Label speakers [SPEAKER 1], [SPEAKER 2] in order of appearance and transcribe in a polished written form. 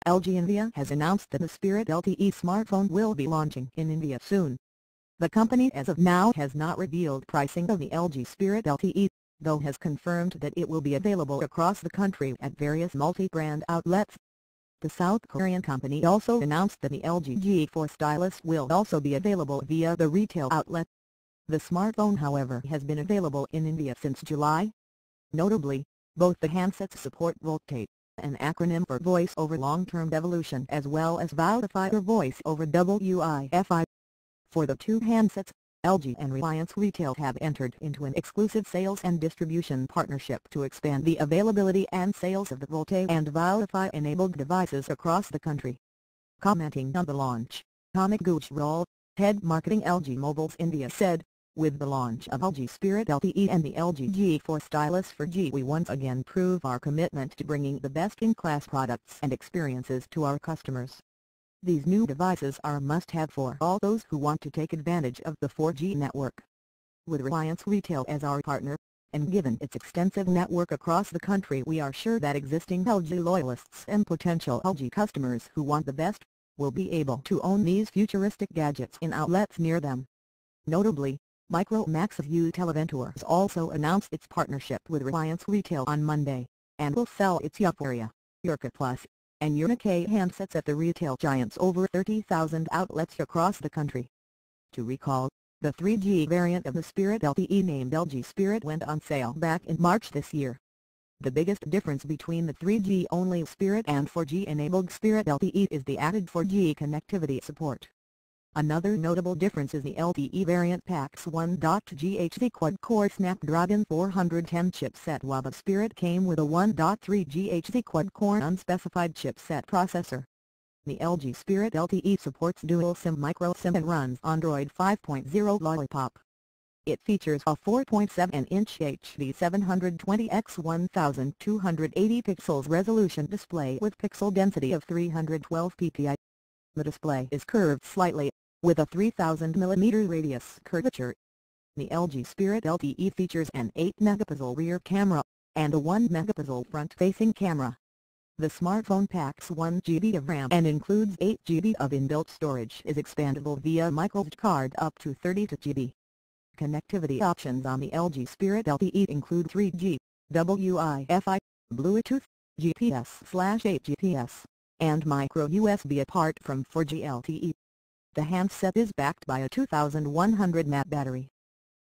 [SPEAKER 1] LG India has announced that the Spirit LTE smartphone will be launching in India soon. The company as of now has not revealed pricing of the LG Spirit LTE, though has confirmed that it will be available across the country at various multi-brand outlets. The South Korean company also announced that the LG G4 Stylus will also be available via the retail outlet. The smartphone, however, has been available in India since July. Notably, both the handsets support VoLTE, an acronym for Voice over Long-Term Devolution, as well as VoWiFi or Voice over WiFi. For the two handsets, LG and Reliance Retail have entered into an exclusive sales and distribution partnership to expand the availability and sales of the VoLTE and VoWiFi-enabled devices across the country. Commenting on the launch, Amit Gujral, head marketing LG Mobiles India said, "With the launch of LG Spirit LTE and the LG G4 Stylus 4G, we once again prove our commitment to bringing the best-in-class products and experiences to our customers. These new devices are a must-have for all those who want to take advantage of the 4G network. With Reliance Retail as our partner, and given its extensive network across the country, we are sure that existing LG loyalists and potential LG customers who want the best, will be able to own these futuristic gadgets in outlets near them." Notably, Micromax of Uteleventures also announced its partnership with Reliance Retail on Monday, and will sell its Euphoria, Urka Plus, and Urnika handsets at the retail giant's over 30,000 outlets across the country. To recall, the 3G variant of the Spirit LTE named LG Spirit went on sale back in March this year. The biggest difference between the 3G-only Spirit and 4G-enabled Spirit LTE is the added 4G connectivity support. Another notable difference is the LTE variant packs 1.GHz quad-core Snapdragon 410 chipset, while the Spirit came with a 1.3 GHz quad-core unspecified chipset processor. The LG Spirit LTE supports dual SIM micro SIM and runs Android 5.0 Lollipop. It features a 4.7-inch HD 720x1280 pixels resolution display with pixel density of 312 ppi. The display is curved slightly, with a 3000mm radius curvature. The LG Spirit LTE features an 8-megapixel rear camera, and a 1-megapixel front-facing camera. The smartphone packs 1 GB of RAM and includes 8 GB of inbuilt storage, is expandable via microSD card up to 32 GB. Connectivity options on the LG Spirit LTE include 3G, WiFi, Bluetooth, GPS/8GPS, and micro USB apart from 4G LTE. The handset is backed by a 2100 mAh battery.